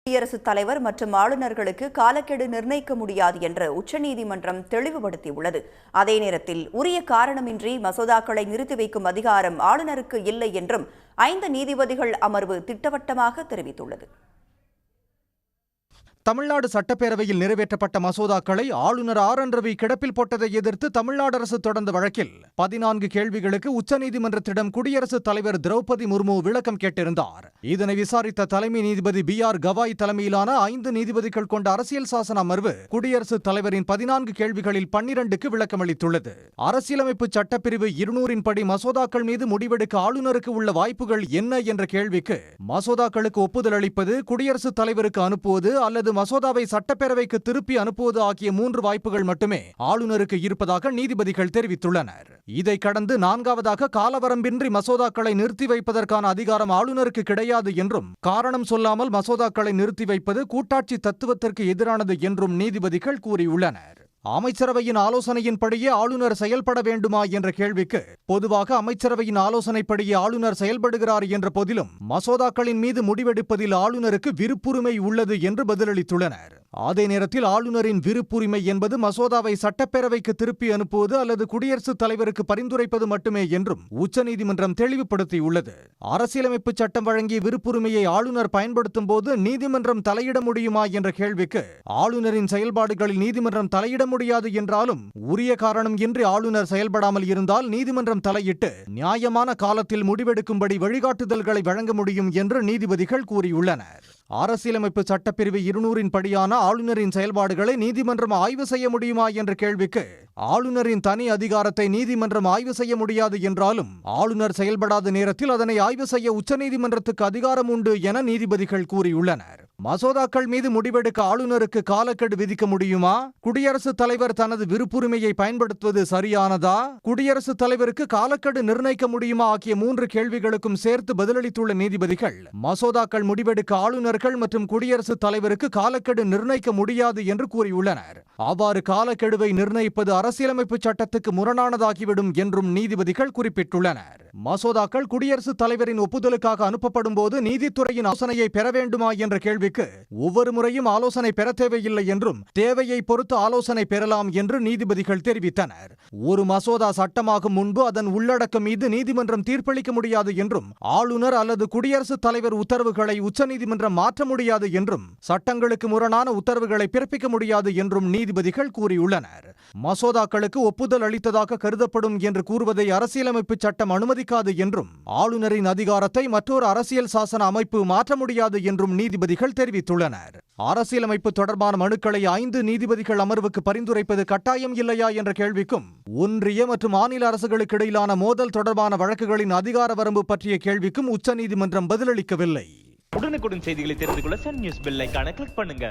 குடியரசுத் தலைவர் மற்றும் ஆளுநர்களுக்கு காலக்கெடு நிர்ணயிக்க முடியாது என்று உச்சநீதிமன்றம் தெளிவுபடுத்தியுள்ளது. அதே நேரத்தில் உரிய காரணமின்றி மசோதாக்களை நிறுத்தி வைக்கும் அதிகாரம் ஆளுநருக்கு இல்லை என்றும் 5 நீதிபதிகள் அமர்வு திட்டவட்டமாக தெரிவித்துள்ளது. தமிழ்நாடு சட்டப்பேரவையில் நிறைவேற்றப்பட்ட மசோதாக்களை ஆளுநர் RN ரவி கிடப்பில் போட்டதை எதிர்த்து தமிழ்நாடு அரசு தொடர்ந்த வழக்கில் 14 கேள்விகளுக்கு உச்சநீதிமன்றத்திடம் குடியரசுத் தலைவர் திரௌபதி முர்மு விளக்கம் கேட்டிருந்தார். இதனை விசாரித்த தலைமை நீதிபதி BR கவாய் தலைமையிலான 5 நீதிபதிகள் கொண்ட அரசியல் சாசன அமர்வு குடியரசுத் தலைவரின் 14 கேள்விகளில் 12க்கு விளக்கமளித்துள்ளது. அரசியலமைப்பு சட்டப்பிரிவு 200 படி மசோதாக்கள் மீது முடிவெடுக்க ஆளுநருக்கு உள்ள வாய்ப்புகள் என்ன என்ற கேள்விக்கு மசோதாக்களுக்கு ஒப்புதல் அளிப்பது, குடியரசுத் தலைவருக்கு அனுப்புவது அல்லது மசோதாவை சட்டப்பேரவைக்கு திருப்பி அனுப்புவது ஆகிய 3 வாய்ப்புகள் மட்டுமே ஆளுநருக்கு இருப்பதாக நீதிபதிகள் தெரிவித்துள்ளனர். இதை கடந்து 4வதாக காலவரம்பின்றி மசோதாக்களை நிறுத்தி வைப்பதற்கான அதிகாரம் ஆளுநருக்கு கிடையாது என்றும், காரணம் சொல்லாமல் மசோதாக்களை நிறுத்தி வைப்பது கூட்டாட்சி தத்துவத்திற்கு எதிரானது என்றும் நீதிபதிகள் கூறியுள்ளனர். அமைச்சரவையின் ஆலோசனையின்படியே ஆளுநர் செயல்பட வேண்டுமா என்ற கேள்விக்கு பொதுவாக அமைச்சரவையின் ஆலோசனைப்படியே ஆளுநர் செயல்படுகிறார் என்ற போதிலும் மசோதாக்களின் மீது முடிவெடுப்பதில் ஆளுநருக்கு விருப்புரிமை உள்ளது என்று பதிலளித்துள்ளனர். அதே நேரத்தில் ஆளுநரின் விருப்புரிமை என்பது மசோதாவை சட்டப்பேரவைக்கு திருப்பி அனுப்புவது அல்லது குடியரசுத் தலைவருக்கு பரிந்துரைப்பது மட்டுமே என்றும் உச்சநீதிமன்றம் தெளிவுபடுத்தியுள்ளது. அரசியலமைப்பு சட்டம் வழங்கிய விருப்புரிமையை ஆளுநர் பயன்படுத்தும் போது நீதிமன்றம் தலையிட முடியுமா என்ற கேள்விக்கு ஆளுநரின் செயல்பாடுகளில் நீதிமன்றம் தலையிட முடியாது என்றாலும் உரிய காரணம் இன்றி ஆளுநர் செயல்படாமல் இருந்தால் நீதிமன்றம் தலையிட்டு நியாயமான காலத்தில் முடிவெடுக்கும்படி வழிகாட்டுதல்களை வழங்க முடியும் என்று நீதிபதிகள் கூறியுள்ளனர். அரசியலமைப்பு சட்டப்பிரிவு 200 படியான ஆளுநரின் செயல்பாடுகளை நீதிமன்றம் ஆய்வு செய்ய முடியுமா என்ற கேள்விக்கு ஆளுநரின் தனி அதிகாரத்தை நீதிமன்றம் ஆய்வு செய்ய முடியாது என்றாலும் ஆளுநர் செயல்படாத நேரத்தில் அதனை ஆய்வு செய்ய உச்சநீதிமன்றத்துக்கு அதிகாரம் உண்டு என நீதிபதிகள் கூறியுள்ளனர். மசோதாக்கள் மீது முடிவெடுக்க ஆளுநருக்கு காலக்கெடு விதிக்க முடியுமா? குடியரசுத் தலைவர் தனது விருப்புரிமையை பயன்படுத்துவது சரியானதா? குடியரசுத் தலைவருக்கு காலக்கெடு நிர்ணயிக்க முடியுமா ஆகிய 3 கேள்விகளுக்கும் சேர்த்து பதிலளித்துள்ள நீதிபதிகள் மசோதாக்கள் முடிவெடுக்க ஆளுநர்கள் மற்றும் குடியரசுத் தலைவருக்கு காலக்கெடு நிர்ணயிக்க முடியாது என்று கூறியுள்ளனர். அவ்வாறு காலக்கெடுவை நிர்ணயிப்பது அரசியலமைப்பு சட்டத்துக்கு முரணானதாகிவிடும் என்றும் நீதிபதிகள் குறிப்பிட்டுள்ளனர். மசோதாக்கள் குடியரசுத் தலைவரின் ஒப்புதலுக்காக அனுப்பப்படும் போது நீதித்துறையின் ஆலோசனையை பெற வேண்டுமா என்ற கேள்விக்கு ஒவ்வொரு முறையும் ஆலோசனை பெற தேவையில்லை என்றும் தேவையை பொறுத்து ஆலோசனை பெறலாம் என்று நீதிபதிகள் தெரிவித்தனர். ஒரு மசோதா சட்டமாகும் முன்பு அதன் உள்ளடக்கம் மீது நீதிமன்றம் தீர்ப்பளிக்க முடியாது என்றும், ஆளுநர் அல்லது குடியரசுத் தலைவர் உத்தரவுகளை உச்சநீதிமன்றம் மாற்ற முடியாது என்றும், சட்டங்களுக்கு முரணான உத்தரவுகளை பிறப்பிக்க முடியாது என்றும் நீதிபதிகள் கூறியுள்ளனர். மசோதாக்களுக்கு ஒப்புதல் அளித்ததாக கருதப்படும் என்று கூறுவதை அரசியலமைப்பு சட்டம் அனுமதிக்காது என்றும், ஆளுநரின் அதிகாரத்தை மற்றொரு அரசியல் சாசன அமைப்பு மாற்ற முடியாது என்றும் நீதிபதிகள் தெரிவித்துள்ளனர். அரசியலமைப்பு தொடர்பான மனுக்களை 5 நீதிபதிகள் அமர்வுக்கு பரிந்துரைப்பது கட்டாயம் இல்லையா என்ற கேள்விக்கும், ஒன்றிய மற்றும் மாநில அரசுகளுக்கு இடையிலான மோதல் தொடர்பான வழக்குகளின் அதிகார வரம்பு பற்றிய கேள்விக்கும் உச்சநீதிமன்றம் பதிலளிக்கவில்லை. உடனுக்குடன் செய்திகளை தெரிந்து கொள்ள சன் நியூஸ் பெல் ஐகானை கிளிக் பண்ணுங்க.